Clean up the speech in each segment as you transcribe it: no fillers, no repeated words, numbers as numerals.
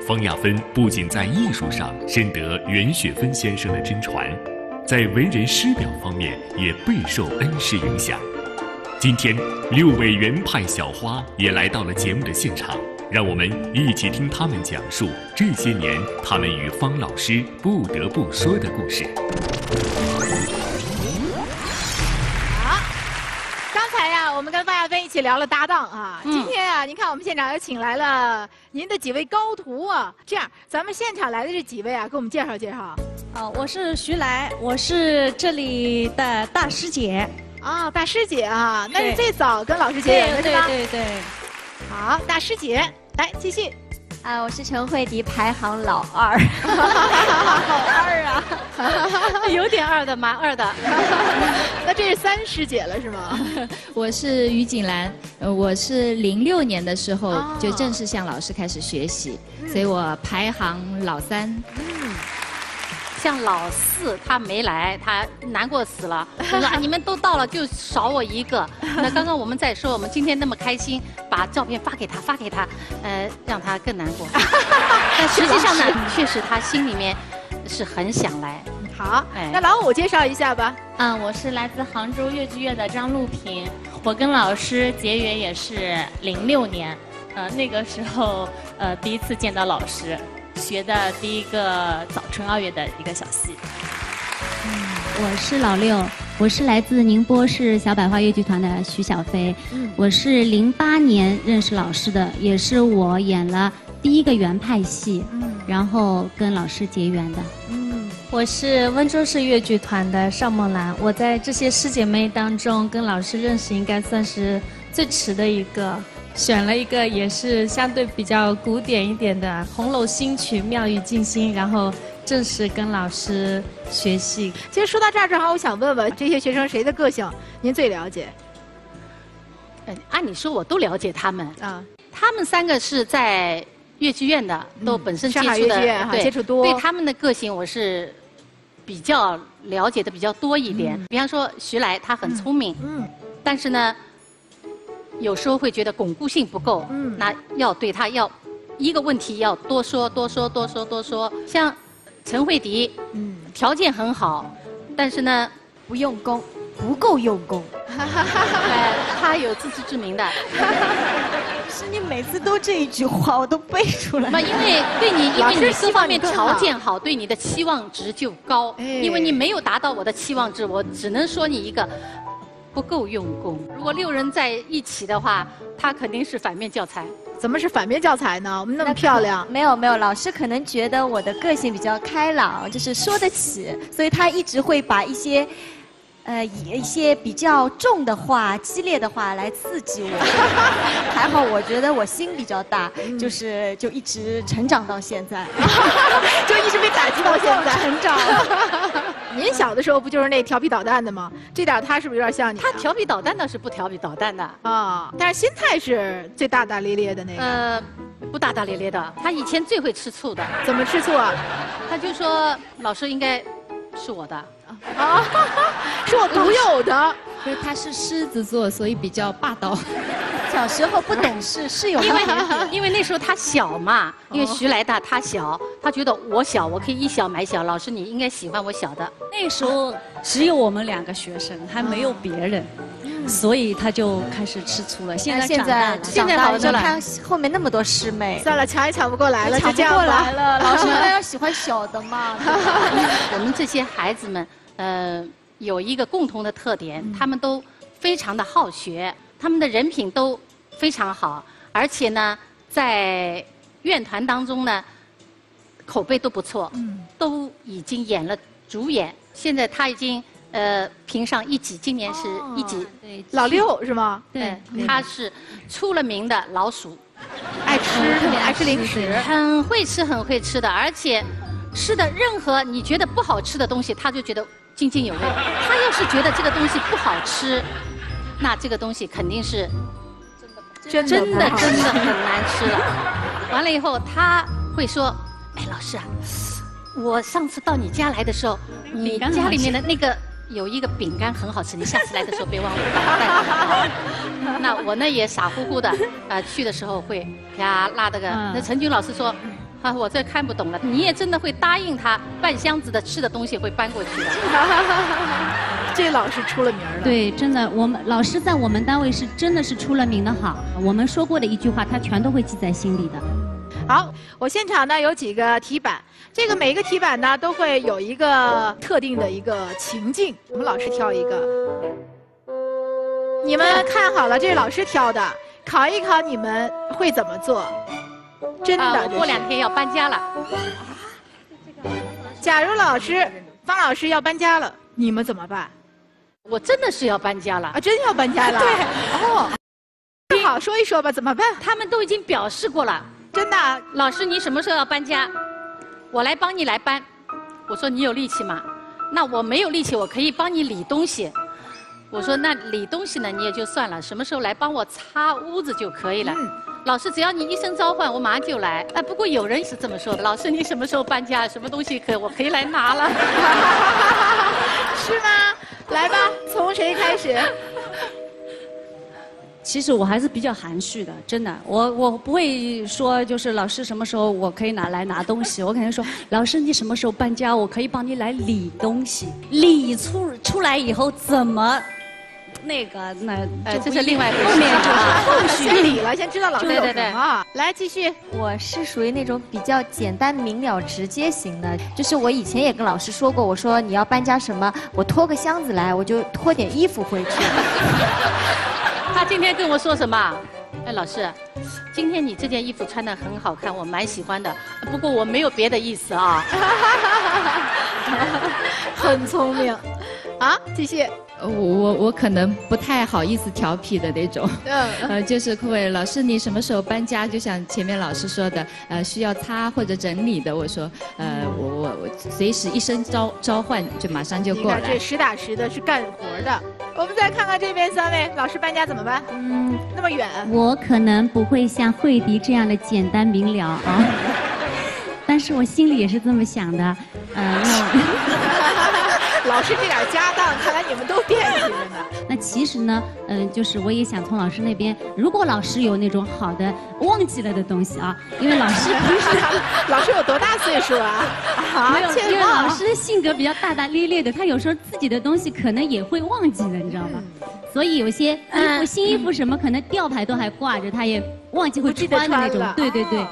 方亚芬不仅在艺术上深得袁雪芬先生的真传，在为人师表方面也备受恩师影响。今天，6位原派小花也来到了节目的现场，让我们一起听他们讲述这些年他们与方老师不得不说的故事。好，刚才呀，我们跟方亚芬一起聊了搭档啊。今天啊，您看我们现场又请来了您的几位高徒啊。这样，咱们现场来的这几位啊，给我们介绍介绍。我是徐来，我是这里的大师姐。啊，大师姐啊，那是最早跟老师结缘的是吧？对。好，大师姐，来继续。我是陈慧迪，排行老二。好二啊，有点二的，蛮二的。那这是三师姐了是吗？我是于锦兰，我是06年的时候就正式向老师开始学习，所以我排行老三。像老四他没来，他难过死了。他说你们都到了，就少我一个。那刚刚我们在说，我们今天那么开心，把照片发给他，让他更难过。但实际上呢，确实他心里面是很想来。好，那老五介绍一下吧。我是来自杭州越剧院的张露萍，我跟老师结缘也是06年，那个时候第一次见到老师。学的第一个早春2月的一个小戏。我是老六，我是来自宁波市小百花越剧团的徐小飞。我是08年认识老师的，也是我演了第一个原派戏，然后跟老师结缘的。我是温州市越剧团的邵梦兰，我在这些师姐妹当中跟老师认识应该算是最迟的一个。选了一个也是相对比较古典一点的《红楼新曲·妙语静心》，然后正式跟老师学戏。其实说到这儿，正好我想问问这些学生谁的个性您最了解？按理说我都了解他们啊。他们3个是在越剧院的，都本身接触的，上海越剧院接触多。对他们的个性我是比较了解的比较多一点。比方说徐来，他很聪明，但是呢。有时候会觉得巩固性不够，那要对他要一个问题要多说。像陈慧迪，条件很好，但是呢不用功，不够用功。他有自知之明的。是你每次都这一句话，我都背出来。因为你各方面条件好，对你的期望值就高。因为你没有达到我的期望值，我只能说你一个。不够用功。如果6人在一起的话，他肯定是反面教材。怎么是反面教材呢？我们那么漂亮。没有，老师可能觉得我的个性比较开朗，就是说得起，所以他一直会把一些比较重的话、激烈的话来刺激我。还好，我觉得我心比较大，就一直成长到现在，就一直被打击到现在。成长。您小的时候不就是那调皮捣蛋的吗？这点他是不是有点像你？他调皮捣蛋倒是不调皮捣蛋的啊，但是心态是最大大咧咧的那个。不大大咧咧的。他以前最会吃醋的。怎么吃醋啊？他就说老师应该是我的。啊，是我独有的。因为他是狮子座，所以比较霸道。小时候不懂事是有因为那时候他小嘛，因为徐来大他小，他觉得我小，我可以一小买小。老师你应该喜欢我小的。那时候只有我们2个学生，还没有别人，所以他就开始吃醋了。现在好了，看后面那么多师妹，算了，抢也抢不过来了，抢不过来了。老师应该要喜欢小的嘛。我们这些孩子们，有一个共同的特点，他们都非常的好学，他们的人品都非常好，而且呢，在院团当中呢，口碑都不错，都已经演了主演。现在他已经评上1级，今年是1级。对，老6是吗？对，他是出了名的老鼠，爱吃零食，很会吃的，而且吃的任何你觉得不好吃的东西，他就觉得津津有味。他要是觉得这个东西不好吃，那这个东西肯定是真的很难吃了。完了以后，他会说：“哎，老师啊，我上次到你家来的时候，你家里面的那个有一个饼干很好吃，你下次来的时候别忘了把它带回来。”那我呢也傻乎乎的，去的时候会呀拉那陈军老师说。啊，我这看不懂了。你也真的会答应他半箱子的吃的东西会搬过去的？这老师出了名了。对，真的，我们老师在我们单位是真的是出了名的好。我们说过的一句话，他全都会记在心里的。好，我现场呢有几个题板，这个每一个题板呢都会有一个特定的一个情境，我们老师挑一个。你们看好了，这是老师挑的，考一考你们会怎么做？真的，我过2天要搬家了。假如方老师要搬家了，你们怎么办？我真的是要搬家了啊！真要搬家了？对。哦。好，说一说吧，怎么办？他们都已经表示过了。真的？老师，你什么时候要搬家？我来帮你来搬。我说你有力气吗？那我没有力气，我可以帮你理东西。我说那理东西呢，你也就算了，什么时候来帮我擦屋子就可以了。老师，只要你一声召唤，我马上就来。不过有人是这么说的，老师你什么时候搬家？什么东西我可以来拿了？是吗？来吧，从谁开始？其实我还是比较含蓄的，真的，我不会说就是老师什么时候我可以来拿东西，我肯定说老师你什么时候搬家，我可以帮你来理东西，理出来以后怎么。这是另外一回事。后面就是后续先理了，先知道老师有什么。来继续。我是属于那种比较简单明了直接型的，就是我以前也跟老师说过，我说你要搬家什么，我拖个箱子来，我就拖点衣服回去。他今天跟我说什么？哎，老师，今天你这件衣服穿得很好看，我蛮喜欢的。不过我没有别的意思啊。很聪明。啊，继续。我可能不太好意思调皮的那种，就是会老师你什么时候搬家？就像前面老师说的，需要擦或者整理的，我说我随时一声召唤就马上就过来。你看这实打实的是干活的。我们再看看这边3位，老师搬家怎么办？那么远。我可能不会像慧迪这样的简单明了啊，但是我心里也是这么想的，老师这点家当，看来你们都惦记着呢。那其实呢，就是我也想从老师那边，如果老师有那种好的忘记了的东西啊，因为老师平时老师有多大岁数啊？没有，因为老师性格比较大大咧咧的，他有时候自己的东西可能也会忘记的，你知道吗？所以有些新衣服什么，可能吊牌都还挂着，他也忘记会穿的那种。对对对。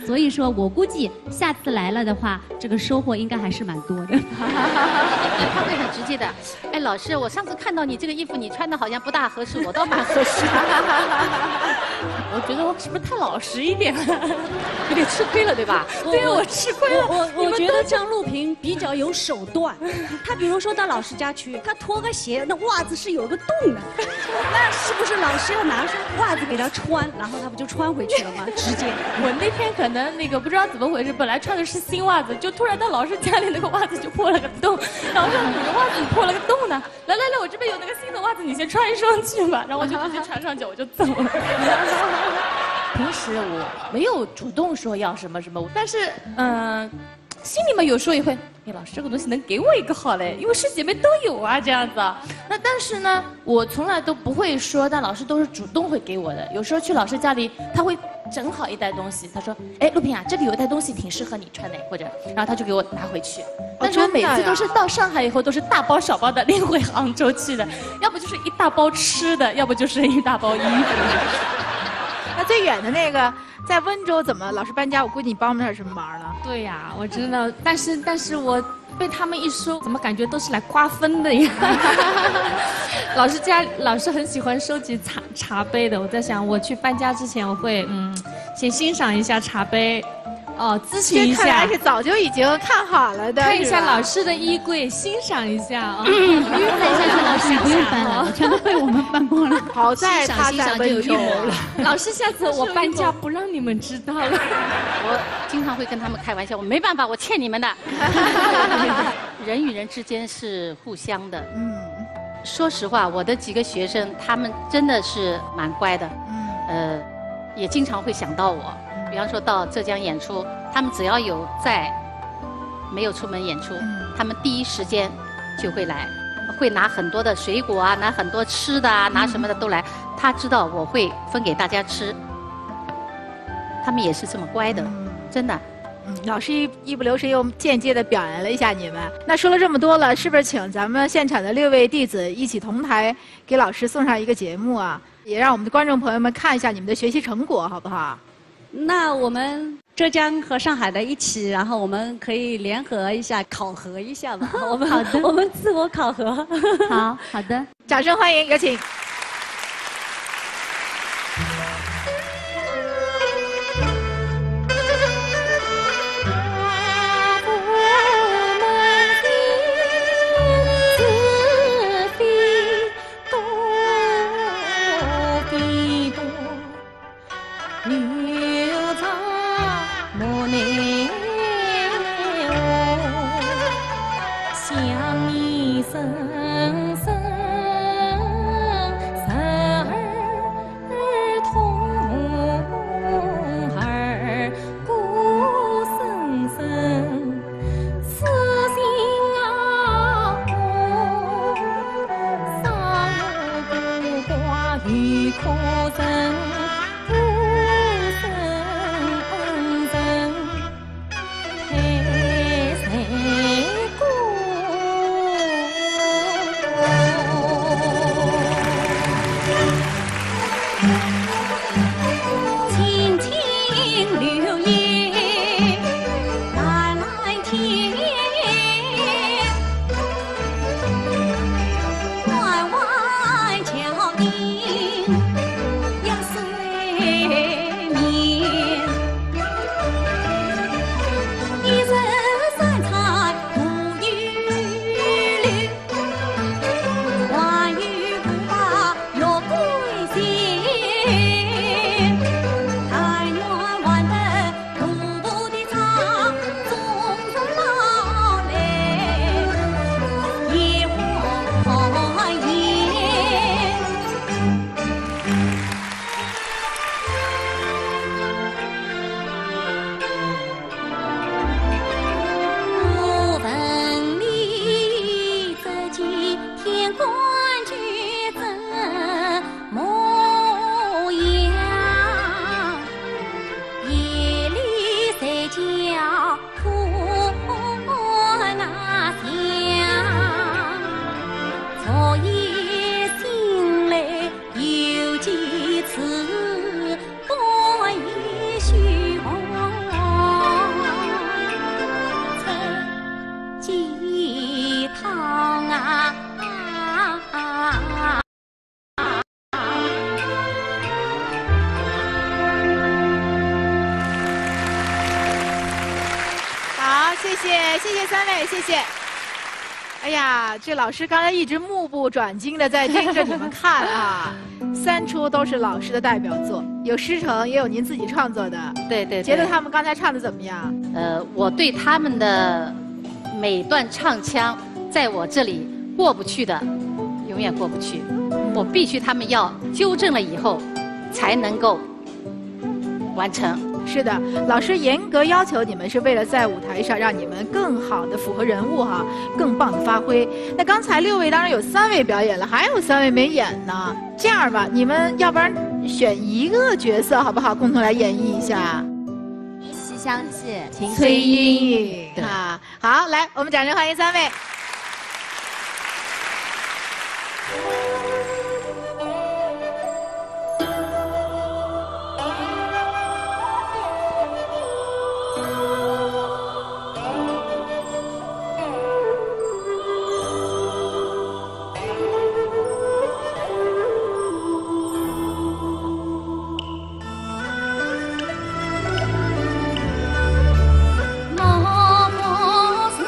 所以说我估计下次来了的话，这个收获应该还是蛮多的。他会很直接的，哎，老师，我上次看到你这个衣服，你穿的好像不大合适，我倒蛮合适。我觉得我是不是太老实一点了？有点吃亏了，对吧？对，我吃亏了。我觉得张路平比较有手段，他比如说到老师家去，他脱个鞋，那袜子是有个洞的，那是不是老师要拿上袜子给他穿，然后他不就穿回去了吗？直接。我那天可能不知道怎么回事，本来穿的是新袜子，就突然到老师家里那个袜子就破了个洞，然后说你的袜子破了个洞呢，来，我这边有那个新的袜子，你先穿一双去吧，然后我就直接穿上脚我就走了。平时我没有主动说要什么什么，但是心里面有时候也会，哎，老师这个东西能给我一个好嘞，因为师姐妹都有啊这样子。那但是呢，我从来都不会说，但老师都是主动会给我的。有时候去老师家里，他会整好一袋东西，他说，哎，陆平啊，这里有一袋东西挺适合你穿的，或者，然后他就给我拿回去。但是我每次都是到上海以后都是大包小包的拎回杭州去的，要不就是一大包吃的，要不就是一大包衣服。那最远的那个在温州怎么？老师搬家，我估计你帮不上什么忙了。对呀，我知道，但是我被他们一说，怎么感觉都是来瓜分的呀？老师很喜欢收集茶杯的，我在想，我去搬家之前，我会先欣赏一下茶杯。咨询一下，看来是早就已经看好了的。看一下老师的衣柜，欣赏一下啊。不用翻一下，老师你不用翻了，全都被我们翻过了。好在他在温州了。老师，下次我搬家不让你们知道了。我经常会跟他们开玩笑，我没办法，我欠你们的。人与人之间是互相的。说实话，我的几个学生，他们真的是蛮乖的。也经常会想到我。比方说到浙江演出，他们只要有没有出门演出，他们第一时间就会来，会拿很多的水果啊，拿很多吃的啊，拿什么的都来。他知道我会分给大家吃，他们也是这么乖的。真的。老师一不留神又间接的表扬了一下你们。那说了这么多了，是不是请咱们现场的6位弟子一起同台给老师送上一个节目啊？也让我们的观众朋友们看一下你们的学习成果，好不好？那我们浙江和上海的一起，然后我们可以联合一下，考核一下吧。我们好的，我们自我考核。好的，掌声欢迎，有请。谢谢3位，谢谢。哎呀，这老师刚才一直目不转睛的在盯着你们看啊，3出都是老师的代表作，有师承，也有您自己创作的。对。觉得他们刚才唱的怎么样？我对他们的每段唱腔，在我这里过不去的，永远过不去。我必须他们要纠正了以后，才能够完成。是的，老师严格要求你们，是为了在舞台上让你们更好的符合人物哈，更棒的发挥。那刚才6位当然有3位表演了，还有3位没演呢。这样吧，你们要不然选一个角色好不好？共同来演绎一下。一袭香气，崔莺啊，好，来，我们掌声欢迎3位。莫是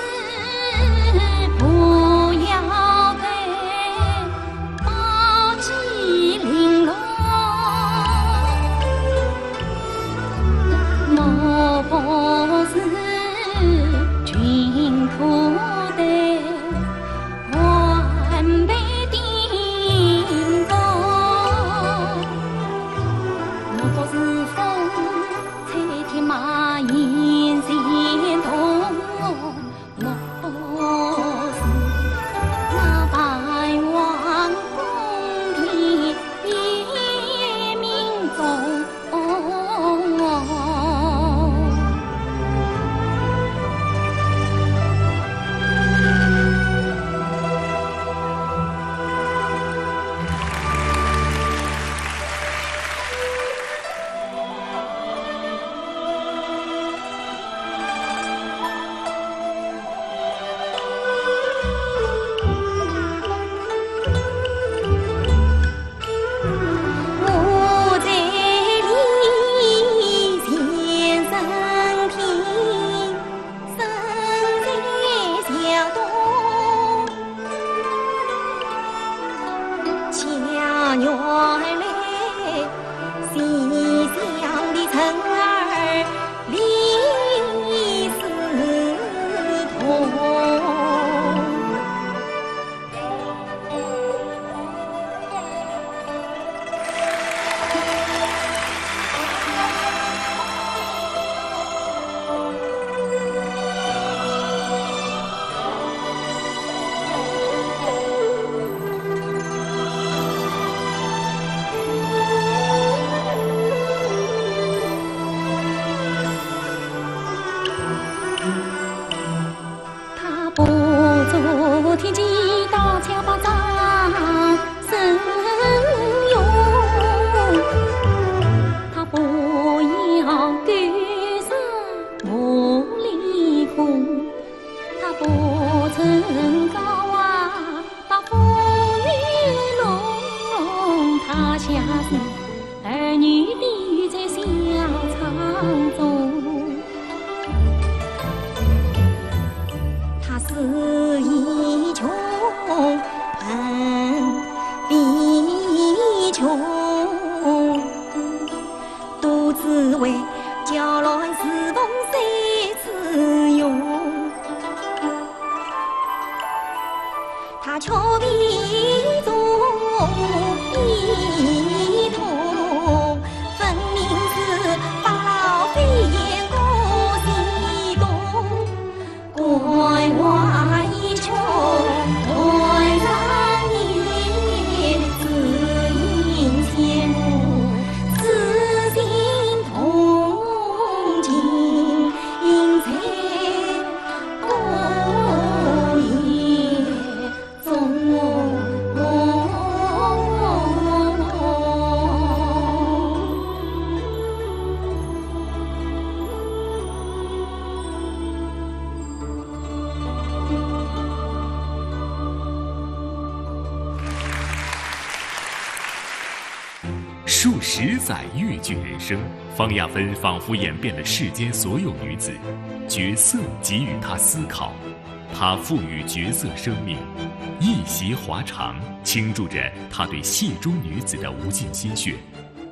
10载越剧人生，方亚芬仿佛演遍了世间所有女子，角色给予她思考，她赋予角色生命，一袭华裳倾注着她对戏中女子的无尽心血。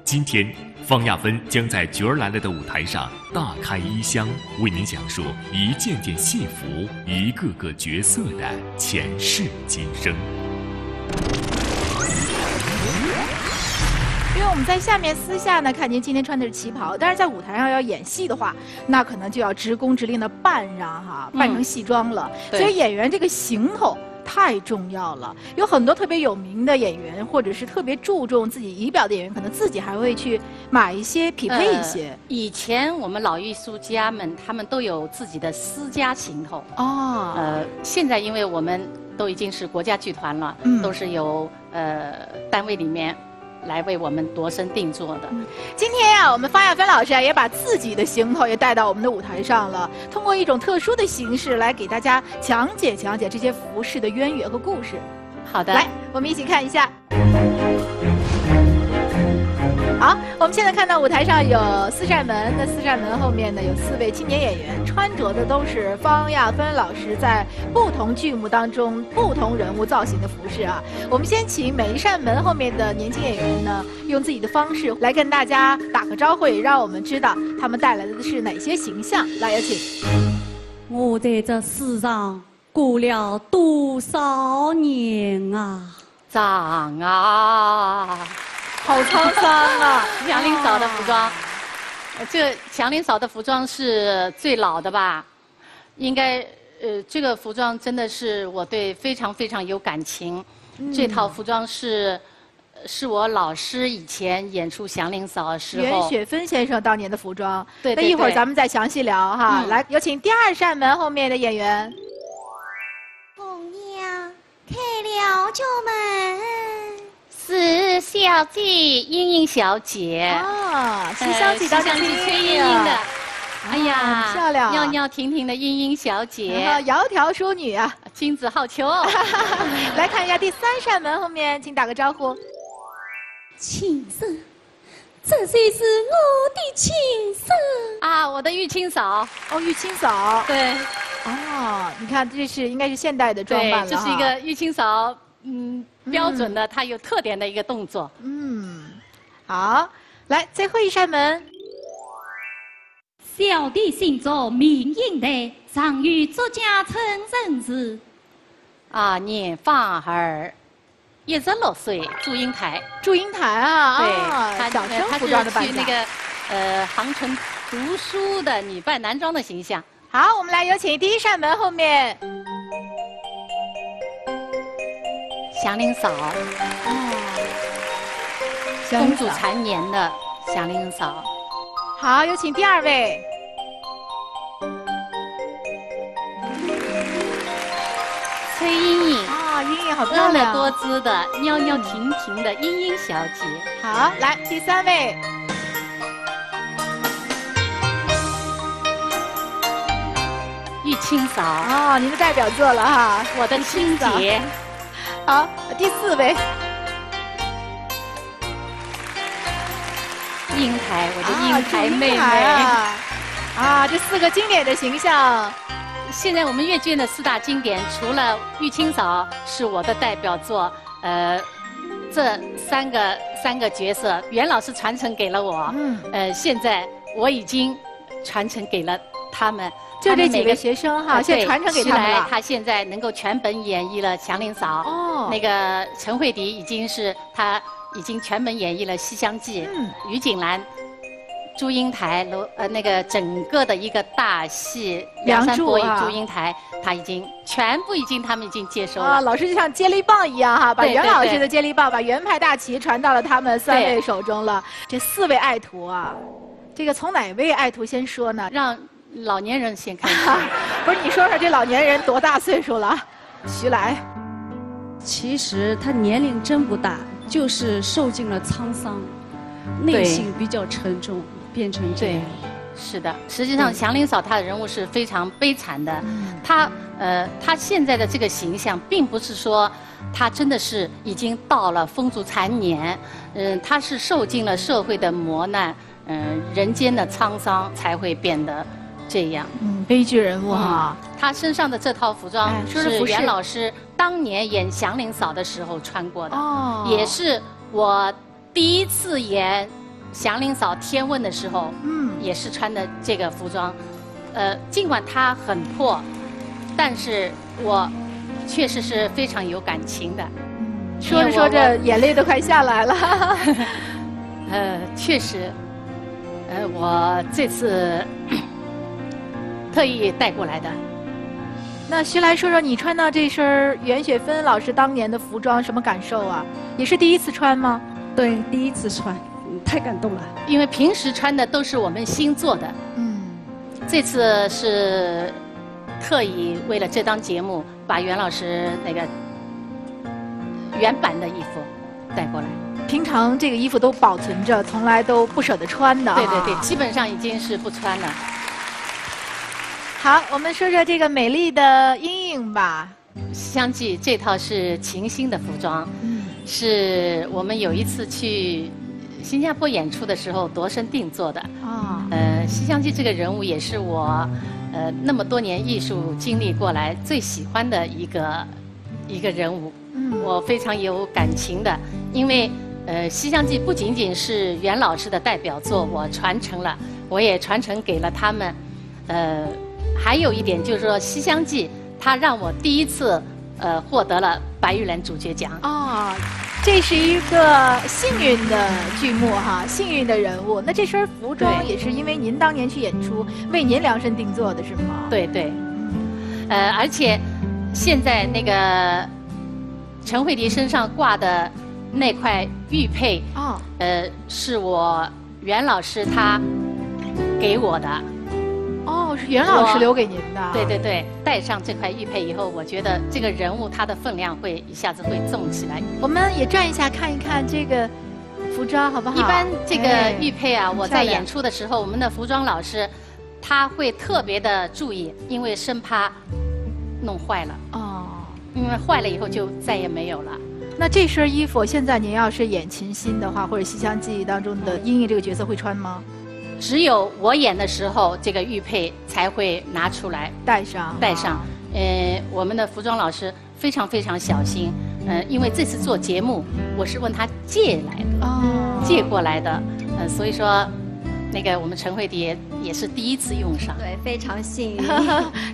今天，方亚芬将在角儿来了的舞台上大开衣箱，为您讲述一件件戏服、一个个角色的前世今生。因为我们在下面私下呢看您今天穿的是旗袍，但是在舞台上要演戏的话，那可能就要职工直令的扮上哈，扮成戏装了。所以演员这个行头太重要了。有很多特别有名的演员，或者是特别注重自己仪表的演员，可能自己还会去买一些匹配一些。以前我们老艺术家们，他们都有自己的私家行头。哦。现在因为我们都已经是国家剧团了，都是由单位里面来为我们度身定做的。今天呀，我们方亚芬老师啊，也把自己的行头也带到我们的舞台上了，通过一种特殊的形式来给大家讲解这些服饰的渊源和故事。好的，来，我们一起看一下。好，我们现在看到舞台上有4扇门，那4扇门后面呢有4位青年演员，穿着的都是方亚芬老师在不同剧目当中不同人物造型的服饰啊。我们先请每一扇门后面的年轻演员呢，用自己的方式来跟大家打个招呼，也让我们知道他们带来的是哪些形象。来，有请。我在这世上过了多少年啊？长啊！好沧桑啊！祥林嫂的服装，这祥林嫂的服装是最老的吧？应该，这个服装真的是我对非常非常有感情。这套服装是我老师以前演出祥林嫂的时候，袁雪芬先生当年的服装。对。那一会儿咱们再详细聊哈。来，有请第2扇门后面的演员。红娘开了酒门。是小姐，莺莺小姐啊，是香姐当中崔莺莺的，哎呀，漂亮，尿尿婷婷的莺莺小姐，窈窕淑女啊，君子好逑。来看一下第3扇门后面，请打个招呼。青色，这谁是我的青色啊？我的玉清嫂。哦，玉清嫂。对。哦，你看，这是应该是现代的装扮了。这是一个玉清嫂，标准的，它有特点的一个动作。好，来最后1扇门。小弟姓周，名应台，常与作家陈仁时。啊，年方儿16岁，祝英台。祝英台啊，对，小生服装的扮相。那个杭城读书的女扮男装的形象。好，我们来有请第1扇门后面。祥林嫂，公主缠绵的祥林嫂。好，有请第2位。崔莺嫣啊，莺嫣好漂亮，婀娜多姿的袅袅婷婷的莺莺小姐。好，来第3位。玉清嫂。哦，您的代表作了哈，我的亲姐。好，第4位。英台，我的英台妹妹。啊，这4个经典的形象。现在我们越剧院的4大经典，除了玉清嫂是我的代表作，这3个角色，袁老师传承给了我。现在我已经传承给了他们。就这几个学生哈，现在传承给他们了。他现在能够全本演绎了祥林嫂。哦。那个陈慧迪已经全本演绎了《西厢记》。于锦兰、祝英台、那个整个的一个大戏《梁山伯与祝英台》，他们已经接收了。啊，老师就像接力棒一样哈，把袁老师的接力棒，把袁派大旗传到了他们3位手中了。这4位爱徒啊，这个从哪位爱徒先说呢？让老年人先看。不是，你说说这老年人多大岁数了？徐来。其实他年龄真不大，就是受尽了沧桑，内心比较沉重，变成这样。是的，实际上祥林嫂她的人物是非常悲惨的，她现在的这个形象，并不是说她真的是已经到了风烛残年，她是受尽了社会的磨难，人间的沧桑，才会变得这样。悲剧人物哈。她身上的这套服装是袁老师当年演祥林嫂的时候穿过的，也是我第一次演祥林嫂天问的时候，也是穿的这个服装。尽管它很破，但是我确实是非常有感情的。说着说着，眼泪都快下来了。确实，我这次特意带过来的。那徐来说说你穿到这身袁雪芬老师当年的服装什么感受啊？也是第一次穿吗？对，第一次穿，太感动了。因为平时穿的都是我们新做的，这次是特意为了这档节目，把袁老师那个原版的衣服带过来。平常这个衣服都保存着，从来都不舍得穿的。对对对，基本上已经是不穿了。好，我们说说这个美丽的阴影吧。西厢记这套是秦星的服装，是我们有一次去新加坡演出的时候度身定做的。西厢记这个人物也是我那么多年艺术经历过来最喜欢的一个人物。我非常有感情的，因为西厢记不仅仅是袁老师的代表作，我传承了，我也传承给了他们。还有一点就是说，西厢记它让我第一次获得了白玉兰主角奖。这是一个幸运的剧目哈，幸运的人物。那这身服装也是因为您当年去演出，为您量身定做的是吗？对对。而且现在那个陈慧迪身上挂的那块玉佩，是我袁老师他给我的。是袁老师留给您的。对对对，戴上这块玉佩以后，我觉得这个人物他的分量会一下子会重起来。我们也转一下看一看这个服装好不好？一般这个玉佩啊，我在演出的时候，我们的服装老师他会特别的注意，因为生怕弄坏了。因为坏了以后就再也没有了。那这身衣服现在您要是演秦心的话，或者西厢记当中的莺莺这个角色会穿吗？只有我演的时候，这个玉佩才会拿出来戴上。我们的服装老师非常非常小心。因为这次做节目，我是问他借来的，借过来的。所以说，那个我们陈慧迪也是第一次用上。对，非常幸运。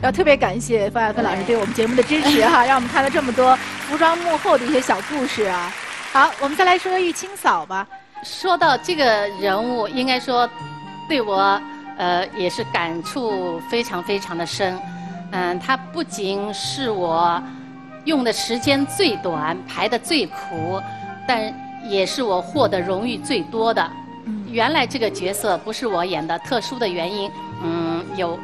要特别感谢方亚芬老师对我们节目的支持哈，让我们看了这么多服装幕后的一些小故事啊。好，我们再来说说玉清嫂吧。说到这个人物，应该说对我也是感触非常非常的深。他不仅是我用的时间最短、排的最苦，但也是我获得荣誉最多的。原来这个角色不是我演的，特殊的原因，有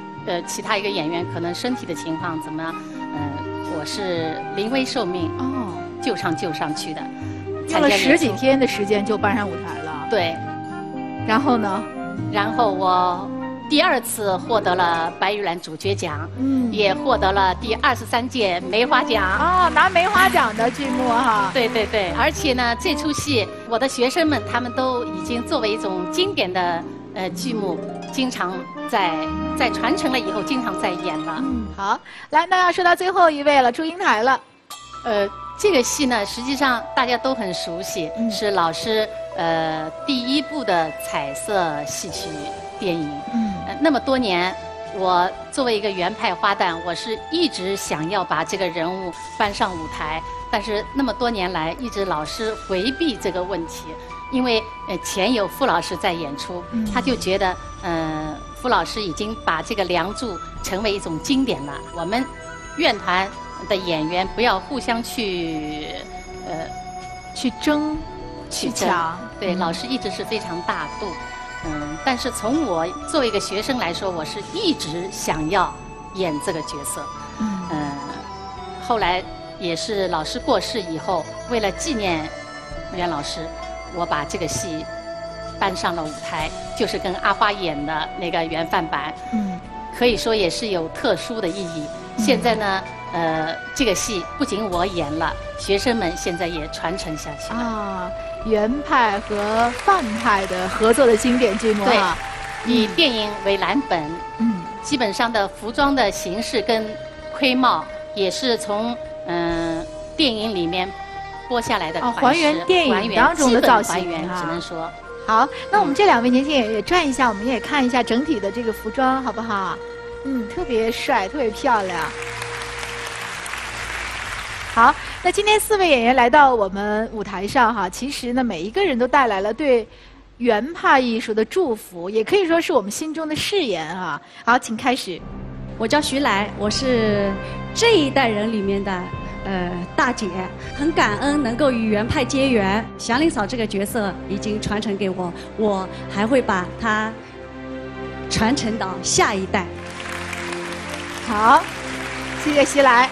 其他一个演员可能身体的情况怎么样，我是临危受命，救上去的。用了10几天的时间就搬上舞台了。对。然后呢？然后我第2次获得了白玉兰主角奖，也获得了第23届梅花奖。拿梅花奖的剧目哈。对对对，而且呢，这出戏我的学生们他们都已经作为一种经典的剧目，经常在传承了以后，经常在演了。好，来，那要说到最后一位了，祝英台了。这个戏呢，实际上大家都很熟悉，是老师第1部的彩色戏曲电影。那么多年，我作为一个原派花旦，我是一直想要把这个人物搬上舞台，但是那么多年来，一直老师回避这个问题，因为前有傅老师在演出，他就觉得傅老师已经把这个《梁祝》成为一种经典了，我们院团的演员不要互相去争、去抢。对，老师一直是非常大度。但是从我作为一个学生来说，我是一直想要演这个角色。后来也是老师过世以后，为了纪念袁老师，我把这个戏搬上了舞台，就是跟阿花演的那个原范版，可以说也是有特殊的意义。现在呢，这个戏不仅我演了，学生们现在也传承下去了。啊，原派和范派的合作的经典剧目啊，以电影为蓝本，基本上的服装的形式跟盔帽也是从电影里面剥下来的款式，还原电影当中的造型，还原只能说。好，那我们这2位年轻演员也转一下，我们也看一下整体的这个服装，好不好？特别帅，特别漂亮。好，那今天4位演员来到我们舞台上哈，其实呢，每一个人都带来了对原派艺术的祝福，也可以说是我们心中的誓言啊。好，请开始。我叫徐来，我是这一代人里面的大姐，很感恩能够与原派结缘。祥林嫂这个角色已经传承给我，我还会把它传承到下一代。好，谢谢徐来。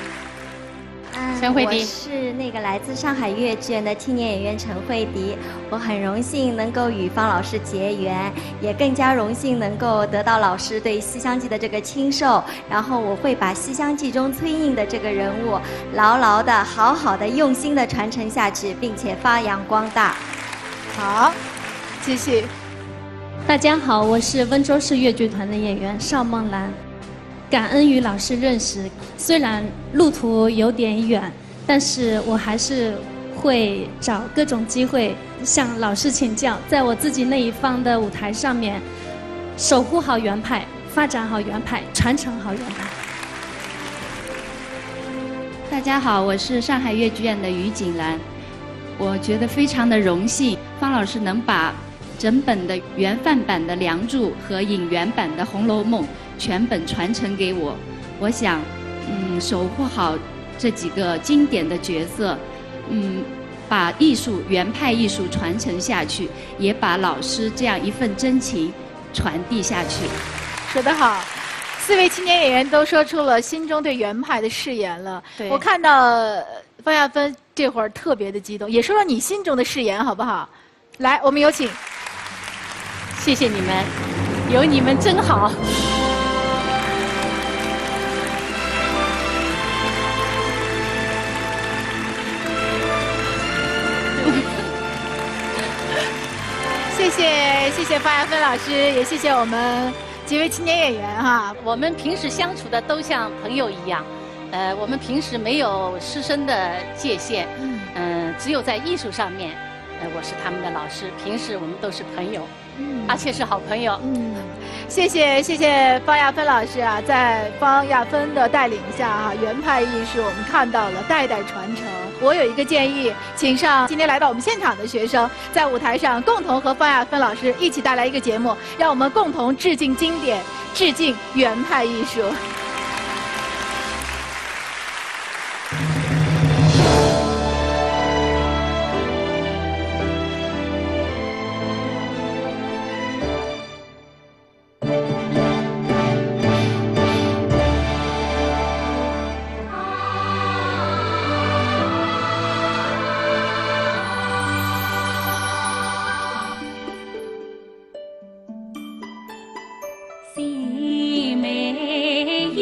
陈慧迪，我是那个来自上海越剧院的青年演员陈慧迪，我很荣幸能够与方老师结缘，也更加荣幸能够得到老师对《西厢记》的这个亲授，然后我会把《西厢记》中崔胤的这个人物牢牢的、好好的、用心的传承下去，并且发扬光大。好，继续。大家好，我是温州市越剧团的演员邵梦兰。感恩与老师认识，虽然路途有点远，但是我还是会找各种机会向老师请教，在我自己那一方的舞台上面，守护好原派，发展好原派，传承好原派。大家好，我是上海越剧院的于锦兰。我觉得非常的荣幸，方老师能把整本的原范版的《梁祝》和影原版的《红楼梦》全本传承给我。我想，守护好这几个经典的角色，把艺术原派艺术传承下去，也把老师这样一份真情传递下去。说得好，4位青年演员都说出了心中对原派的誓言了。我看到方亚芬这会儿特别的激动，也说说你心中的誓言好不好？来，我们有请。谢谢你们，有你们真好。谢谢方亚芬老师，也谢谢我们几位青年演员哈。我们平时相处的都像朋友一样，我们平时没有师生的界限，只有在艺术上面，我是他们的老师，平时我们都是朋友，而且是好朋友。谢谢方亚芬老师啊，在方亚芬的带领下啊，原派艺术我们看到了代代传承。我有一个建议，请上今天来到我们现场的学生，在舞台上共同和方亚芬老师一起带来一个节目，让我们共同致敬经典，致敬原派艺术。细眉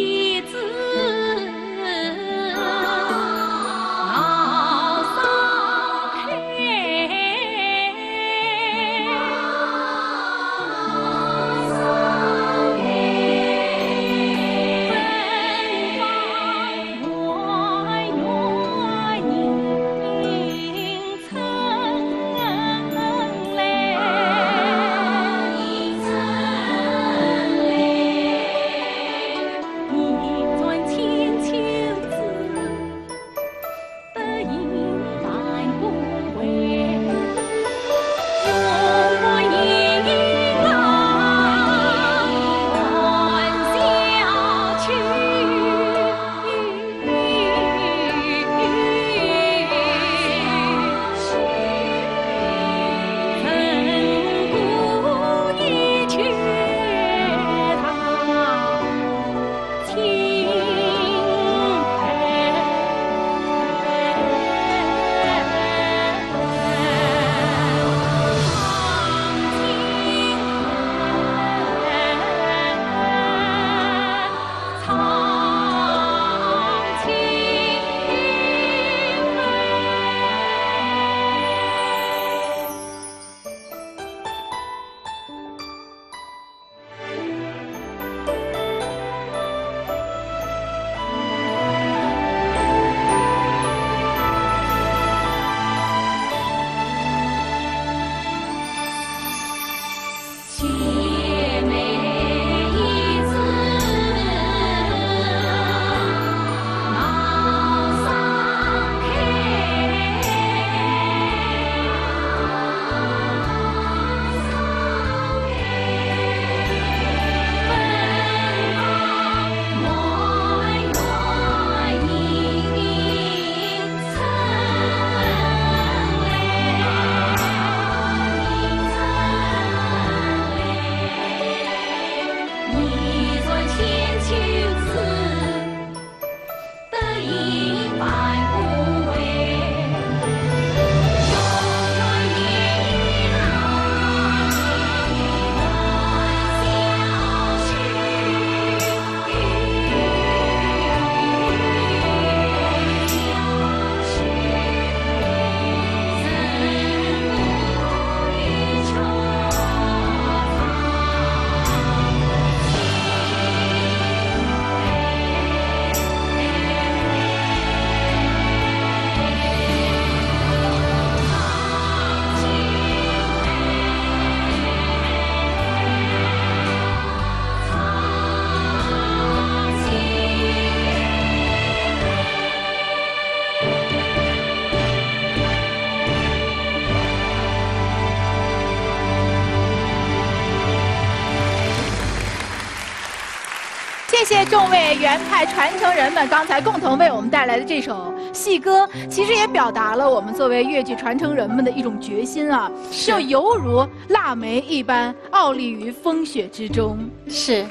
谢众位原派传承人们刚才共同为我们带来的这首戏歌，其实也表达了我们作为越剧传承人们的一种决心啊，就犹如腊梅一般傲立于风雪之中。是。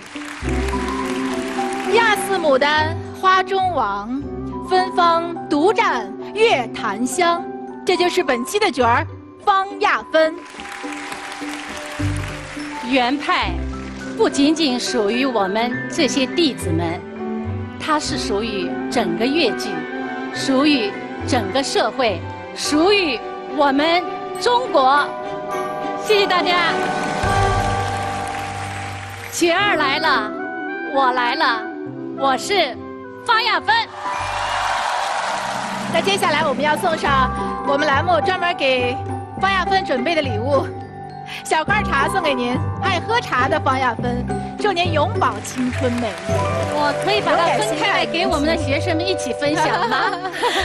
亚似牡丹花中王，芬芳独占月檀香。这就是本期的角儿方亚芬。原派不仅仅属于我们这些弟子们，它是属于整个越剧，属于整个社会，属于我们中国。谢谢大家。雪儿来了，我来了，我是方亚芬。那接下来我们要送上我们栏目专门给方亚芬准备的礼物，小罐茶送给您。爱喝茶的方亚芬，祝您永葆青春美丽。我可以把它分开来给我们的学生们一起分享吗？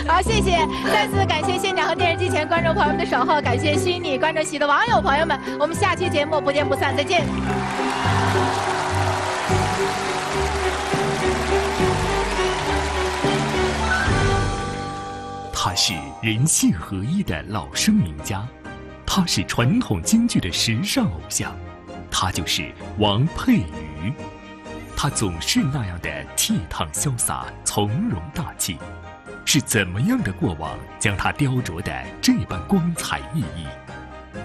好，谢谢，再次感谢现场和电视机前观众朋友们的守候，感谢虚拟观众席的网友朋友们，我们下期节目不见不散，再见。他是人戏合一的老生名家，他是传统京剧的时尚偶像，他就是王佩瑜。他总是那样的倜傥潇洒、从容大气，是怎么样的过往将他雕琢的这般光彩熠熠？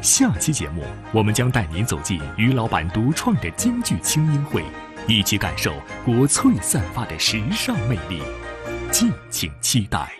下期节目，我们将带您走进于老板独创的京剧轻音会，一起感受国粹散发的时尚魅力，敬请期待。